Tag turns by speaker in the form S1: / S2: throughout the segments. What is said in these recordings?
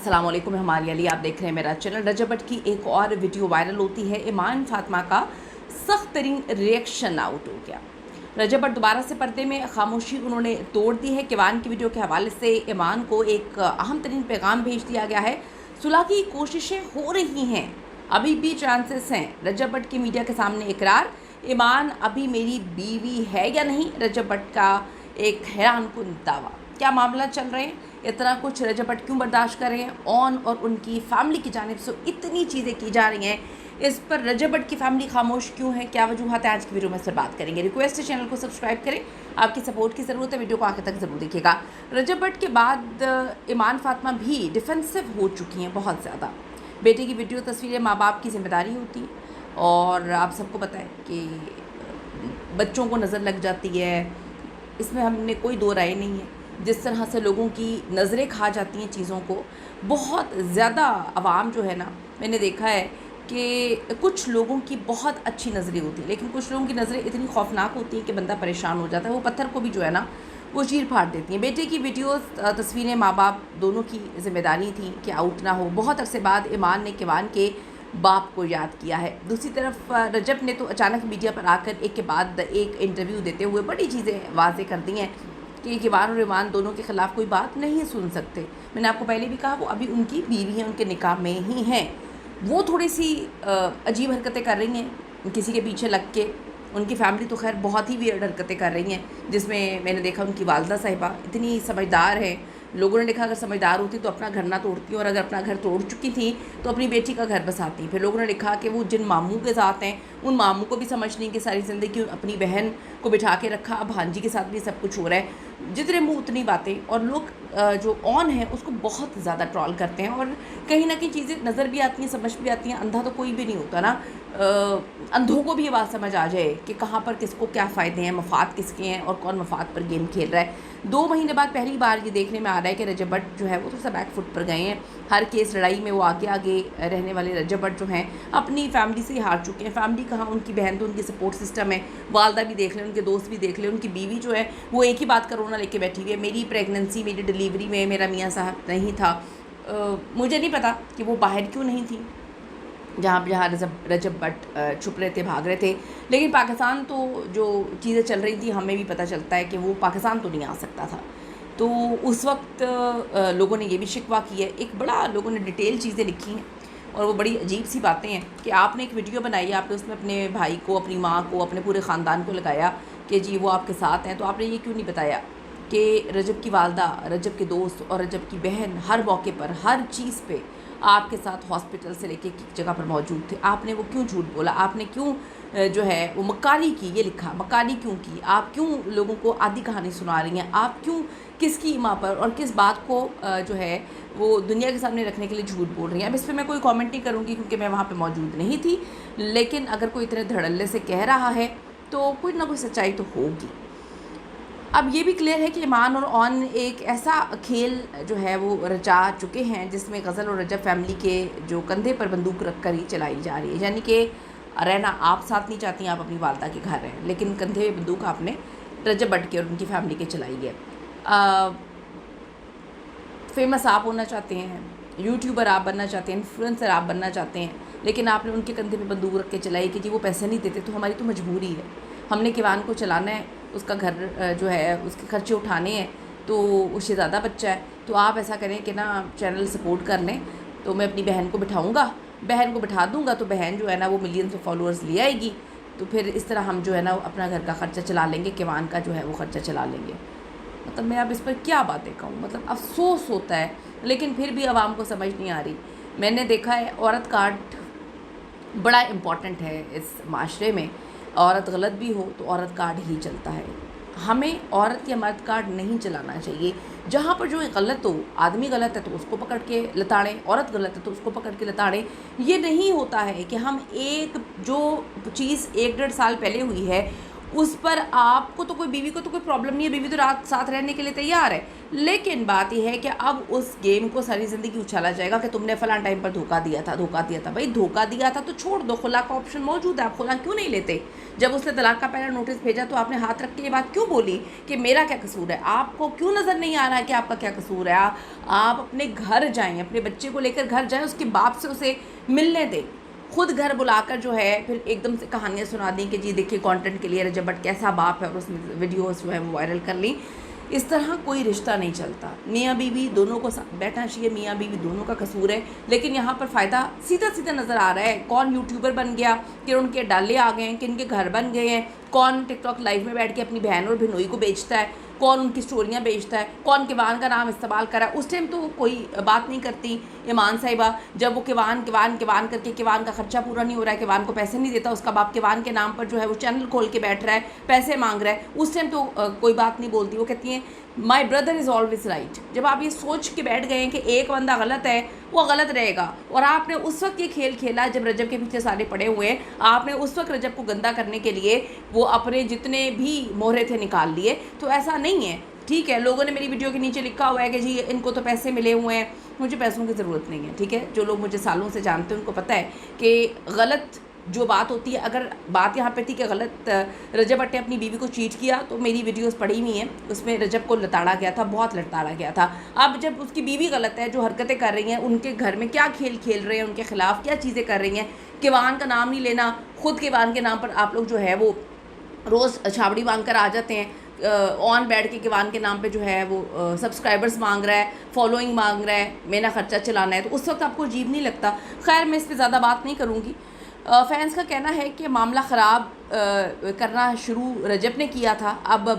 S1: अस्सलाम वालेकुम, हमारी अली। आप देख रहे हैं मेरा चैनल। रजब भट्ट की एक और वीडियो वायरल होती है। ईमान फातिमा का सख्त तरीन रिएक्शन आउट हो गया। रजब भट्ट दोबारा से पर्दे में खामोशी उन्होंने तोड़ दी है। किवान की वीडियो के हवाले से ईमान को एक अहम तरीन पैगाम भेज दिया गया है। सुलह की कोशिशें हो रही हैं, अभी भी चांसेस हैं। रजब भट्ट की मीडिया के सामने इकरार, ईमान अभी मेरी बीवी है या नहीं, रजब भट्ट का एक हैरानकुन दावा। क्या मामला चल रहे हैं, इतना कुछ रजब भट्ट क्यों बर्दाश्त कर रहे हैं, ऑन और उनकी फैमिली की जानिब से इतनी चीज़ें की जा रही हैं, इस पर रजब भट्ट की फैमिली खामोश क्यों है, क्या वजूहत है, आज की वीडियो में इस पर बात करेंगे। रिक्वेस्ट है चैनल को सब्सक्राइब करें, आपकी सपोर्ट की ज़रूरत है, वीडियो को आखिर तक ज़रूर देखिएगा। रजब भट्ट के बाद ईमान फातिमा भी डिफेंसिव हो चुकी हैं बहुत ज़्यादा। बेटे की वीडियो तस्वीरें माँ बाप की जिम्मेदारी होती है, और आप सबको पता है कि बच्चों को नज़र लग जाती है, इसमें हमने कोई दो राय नहीं है। जिस तरह से लोगों की नज़रें खा जाती हैं चीज़ों को, बहुत ज़्यादा आवाम जो है ना, मैंने देखा है कि कुछ लोगों की बहुत अच्छी नज़रें होती हैं, लेकिन कुछ लोगों की नज़रें इतनी खौफनाक होती हैं कि बंदा परेशान हो जाता है। वो पत्थर को भी जो है ना वो चीर फाड़ देती हैं। बेटे की वीडियोस तस्वीरें माँ बाप दोनों की जिम्मेदारी थी कि आउट ना हो। बहुत अरसे बाद ईमान ने किवान के बाप को याद किया है। दूसरी तरफ रजब ने तो अचानक मीडिया पर आकर एक के बाद एक इंटरव्यू देते हुए बड़ी चीज़ें वाज़े कर दी हैं कि किवान और ईमान दोनों के ख़िलाफ़ कोई बात नहीं सुन सकते। मैंने आपको पहले भी कहा, वो अभी उनकी बीवी हैं, उनके निकाह में ही हैं। वो थोड़ी सी अजीब हरकतें कर रही हैं किसी के पीछे लग के। उनकी फैमिली तो खैर बहुत ही वियर्ड हरकतें कर रही हैं, जिसमें मैंने देखा उनकी वालदा साहिबा इतनी समझदार है। लोगों ने देखा अगर समझदार होती तो अपना घर ना तोड़ती, और अगर अपना घर तोड़ चुकी थी तो अपनी बेटी का घर बसाती। फिर लोगों ने लिखा कि वो जिन मामू के साथ हैं, उन मामू को भी समझ नहीं कि सारी ज़िंदगी अपनी बहन को बिठा के रखा, अब भांजी के साथ भी सब कुछ हो रहा है। जितने मुँह उतनी बातें, और लोग जो ऑन है उसको बहुत ज़्यादा ट्रॉल करते हैं, और कहीं ना कहीं चीज़ें नज़र भी आती हैं, समझ भी आती हैं। अंधा तो कोई भी नहीं होता ना, अंधों को भी ये बात समझ आ जाए कि कहाँ पर किसको क्या फ़ायदे हैं, मफाद किसके हैं और कौन मफाद पर गेम खेल रहा है। 2 महीने बाद पहली बार ये देखने में आ रहा है कि रजब भट्ट जो है वो तो सब बैक फुट पर गए हैं। हर केस लड़ाई में वो आगे आगे रहने वाले रजब भट्ट जो हैं अपनी फैमिली से ही हार चुके हैं। फैमिली कहाँ, उनकी बहन तो उनकी सपोर्ट सिस्टम है, वालदा भी देख लें, उनके दोस्त भी देख लें, उनकी बीवी जो है वो एक ही बात करोना लेके बैठी हुई है, मेरी प्रेगनेंसी, मेरी डिलीवरी में मेरा मियाँ साहब नहीं था। मुझे नहीं पता कि वो बाहर क्यों नहीं थी, जहाँ रजब भट्ट छुप रहे थे, भाग रहे थे। लेकिन पाकिस्तान तो जो चीज़ें चल रही थी, हमें भी पता चलता है कि वो पाकिस्तान तो नहीं आ सकता था। तो उस वक्त लोगों ने ये भी शिकवा किया है, एक बड़ा लोगों ने डिटेल चीज़ें लिखी हैं, और वो बड़ी अजीब सी बातें हैं कि आपने एक वीडियो बनाई, आपने उसमें अपने भाई को, अपनी माँ को, अपने पूरे ख़ानदान को लगाया कि जी वो आपके साथ हैं। तो आपने ये क्यों नहीं बताया कि रजब की वालदा, रजब के दोस्त और रजब की बहन हर मौके पर, हर चीज़ पे आपके साथ हॉस्पिटल से लेके एक जगह पर मौजूद थे? आपने वो क्यों झूठ बोला? आपने क्यों जो है वो मक्कारी की, ये लिखा मक्कारी क्यों की? आप क्यों लोगों को आधी कहानी सुना रही हैं? आप क्यों किसकी माँ पर और किस बात को जो है वो दुनिया के सामने रखने के लिए झूठ बोल रही हैं? अब इस पर मैं कोई कमेंट नहीं करूँगी क्योंकि मैं वहाँ पे मौजूद नहीं थी, लेकिन अगर कोई इतने धड़ल्ले से कह रहा है तो कोई ना कोई सच्चाई तो होगी। अब ये भी क्लियर है कि ईमान और ऑन एक ऐसा खेल जो है वो रचा चुके हैं जिसमें गज़ल और रजब फैमिली के जो कंधे पर बंदूक रख कर ही चलाई जा रही है। यानी कि रहना आप साथ नहीं चाहती, आप अपनी वालदा के घर हैं, लेकिन कंधे में बंदूक आपने रजब भट्ट के और उनकी फैमिली के चलाई है। फेमस आप होना चाहते हैं, यूट्यूबर आप बनना चाहते हैं, इन्फ्लुएंसर आप बनना चाहते हैं, लेकिन आपने उनके कंधे पे बंदूक रख के चलाई कि जी वो पैसे नहीं देते तो हमारी तो मजबूरी है, हमने किवान को चलाना है, उसका घर जो है उसके खर्चे उठाने हैं, तो उससे ज़्यादा बच्चा है, तो आप ऐसा करें कि ना चैनल सपोर्ट कर लें, तो मैं अपनी बहन को बिठाऊँगा, बहन को बिठा दूँगा तो बहन जो है ना वो मिलियंस ऑफ फॉलोअर्स ले आएगी, तो फिर इस तरह हम जो है ना अपना घर का ख़र्चा चला लेंगे, किवान का जो है वो ख़र्चा चला लेंगे। मतलब मैं अब इस पर क्या बातें कहूँ, मतलब अफसोस होता है, लेकिन फिर भी आवाम को समझ नहीं आ रही। मैंने देखा है औरत कार्ड बड़ा इम्पॉर्टेंट है इस माशरे में, औरत गलत भी हो तो औरत कार्ड ही चलता है। हमें औरत या मर्द कार्ड नहीं चलाना चाहिए। जहाँ पर जो गलत हो, आदमी गलत है तो उसको पकड़ के लताड़ें, औरत गलत है तो उसको पकड़ के लताड़ें। ये नहीं होता है कि हम एक जो चीज़ 1-1.5 साल पहले हुई है उस पर आपको तो कोई, बीवी को तो कोई प्रॉब्लम नहीं है, बीवी तो रात साथ रहने के लिए तैयार है। लेकिन बात यह है कि अब उस गेम को सारी ज़िंदगी उछाला जाएगा कि तुमने फलां टाइम पर धोखा दिया था, धोखा दिया था। भाई धोखा दिया था तो छोड़ दो, खुला का ऑप्शन मौजूद है, आप खुला क्यों नहीं लेते? जब उसने तलाक का पहला नोटिस भेजा तो आपने हाथ रख के ये बात क्यों बोली कि मेरा क्या कसूर है? आपको क्यों नज़र नहीं आ रहा है कि आपका क्या कसूर है? आप अपने घर जाएँ, अपने बच्चे को लेकर घर जाएँ, उसके बाप से उसे मिलने दें। खुद घर बुलाकर जो है फिर एकदम से कहानियाँ सुना दी कि जी देखिए कंटेंट के लिए रजब भट्ट कैसा बाप है, और उसने वीडियोस जो है वो वायरल कर ली। इस तरह कोई रिश्ता नहीं चलता। मियाँ बीवी दोनों को साथ बैठना चाहिए, मियाँ बीवी दोनों का कसूर है। लेकिन यहाँ पर फ़ायदा सीधा सीधा नज़र आ रहा है। कौन यूट्यूबर बन गया कि उनके डाले आ गए हैं, कि इनके घर बन गए हैं, कौन टिकटॉक लाइव में बैठ के अपनी बहन और भिनोई को बेचता है, कौन उनकी स्टोरियाँ बेचता है, कौन किवान का नाम इस्तेमाल करा। उस टाइम तो कोई बात नहीं करती ईमान साहिबा, जब वो किवान किवान किवान करके किवान का खर्चा पूरा नहीं हो रहा है, किवान को पैसे नहीं देता, उसका बाप किवान के नाम पर जो है वो चैनल खोल के बैठ रहा है, पैसे मांग रहा है। उस टाइम तो कोई बात नहीं बोलती। वो कहती हैं my brother is always right. जब आप ये सोच के बैठ गए हैं कि एक बंदा गलत है, वो गलत रहेगा, और आपने उस वक्त ये खेल खेला जब रजब के पीछे सारे पड़े हुए हैं, आपने उस वक्त रजब को गंदा करने के लिए वो अपने जितने भी मोहरे थे निकाल लिए। तो ऐसा नहीं है, ठीक है। लोगों ने मेरी वीडियो के नीचे लिखा हुआ है कि जी इनको तो पैसे मिले हुए हैं, मुझे पैसों की ज़रूरत नहीं है, ठीक है। जो लोग मुझे सालों से जानते हैं उनको पता है कि गलत जो बात होती है, अगर बात यहाँ पे थी कि गलत रजब भट्ट ने अपनी बीवी को चीट किया, तो मेरी वीडियोस पड़ी हुई हैं, उसमें रजब को लताड़ा गया था, बहुत लताड़ा गया था। अब जब उसकी बीवी गलत है, जो हरकतें कर रही हैं, उनके घर में क्या खेल खेल रहे हैं, उनके खिलाफ क्या चीज़ें कर रही हैं, किवान का नाम नहीं लेना, खुद किवान के नाम पर आप लोग जो है वो रोज़ छाबड़ी मांग कर आ जाते हैं, ऑन बैठ के किवान के नाम पे जो है वो सब्सक्राइबर्स मांग रहा है, फॉलोइंग मांग रहा है, मेरा खर्चा चलाना है, तो उस वक्त आपको अजीब नहीं लगता? खैर मैं इस पर ज़्यादा बात नहीं करूँगी। फैंस का कहना है कि मामला ख़राब करना शुरू रजब ने किया था, अब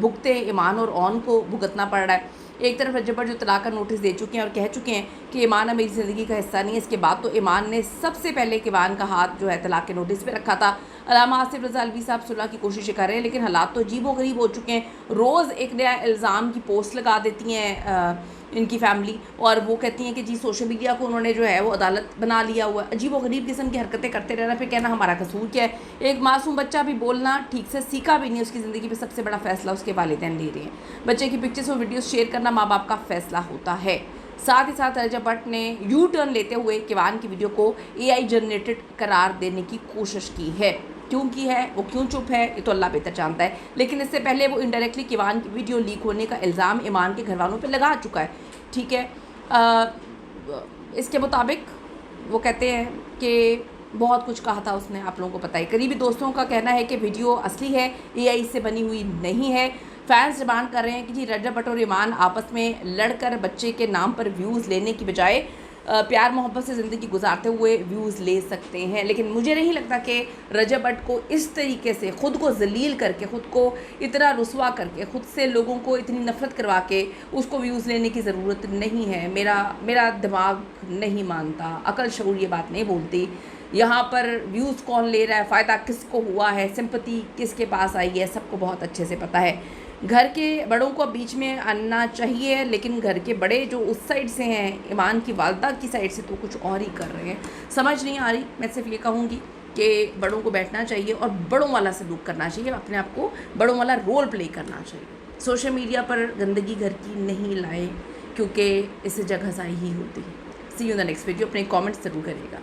S1: भुगते ईमान और ऑन को भुगतना पड़ रहा है। एक तरफ रजब भट्ट जो तलाक का नोटिस दे चुके हैं और कह चुके हैं कि ईमान मेरी ज़िंदगी का हिस्सा नहीं है। इसके बाद तो ईमान ने सबसे पहले किवान का हाथ जो है तलाक के नोटिस पे रखा था। अल्लामा आसिफ रज़ा अलवी साहब सुलह की कोशिशें कर रहे हैं, लेकिन हालात तो अजीबोगरीब हो चुके हैं। रोज़ एक नया इल्ज़ाम की पोस्ट लगा देती हैं इनकी फैमिली, और वो कहती हैं कि जी सोशल मीडिया को उन्होंने जो है वो अदालत बना लिया हुआ है। अजीबोगरीब किस्म की हरकतें करते रहना, फिर कहना हमारा कसूर क्या है। एक मासूम बच्चा भी बोलना ठीक से सीखा भी नहीं, उसकी ज़िंदगी पे सबसे बड़ा फ़ैसला उसके वालिदैन ले रहे हैं। बच्चे की पिक्चर्स और वीडियोस शेयर करना माँ बाप का फ़ैसला होता है। साथ ही साथ रजब भट्ट ने यू टर्न लेते हुए किवान की वीडियो को AI जनरेटेड करार देने की कोशिश की है। क्यों की है, वो क्यों चुप है, ये तो अल्लाह बेहतर जानता है। लेकिन इससे पहले वो इनडायरेक्टली किवान की वीडियो लीक होने का इल्ज़ाम ईमान के घर वालों पर लगा चुका है, ठीक है। इसके मुताबिक वो कहते हैं कि बहुत कुछ कहा था उसने, आप लोगों को पता है। करीबी दोस्तों का कहना है कि वीडियो असली है, AI से बनी हुई नहीं है। फैंस डिमांड कर रहे हैं कि जी रजब भट्ट और ईमान आपस में लड़कर बच्चे के नाम पर व्यूज़ लेने की बजाय प्यार मोहब्बत से ज़िंदगी गुजारते हुए व्यूज़ ले सकते हैं। लेकिन मुझे नहीं लगता कि रजब भट्ट को इस तरीके से ख़ुद को ज़लील करके, ख़ुद को इतना रुसवा करके, ख़ुद से लोगों को इतनी नफ़रत करवा के उसको व्यूज़ लेने की ज़रूरत नहीं है। मेरा दिमाग नहीं मानता, अकल शऊर ये बात नहीं बोलती। यहाँ पर व्यूज़ कौन ले रहा है, फ़ायदा किसको हुआ है, सिंपैथी किसके पास आई है, सबको बहुत अच्छे से पता है। घर के बड़ों को बीच में आना चाहिए, लेकिन घर के बड़े जो उस साइड से हैं, ईमान की वालदा की साइड से, तो कुछ और ही कर रहे हैं। समझ नहीं आ रही। मैं सिर्फ ये कहूँगी कि बड़ों को बैठना चाहिए और बड़ों वाला सलूक करना चाहिए, अपने आप को बड़ों वाला रोल प्ले करना चाहिए। सोशल मीडिया पर गंदगी घर की नहीं लाए, क्योंकि इससे जगह ज़ाई ही होती है। See you in the next video. अपने कमेंट्स ज़रूर करिएगा।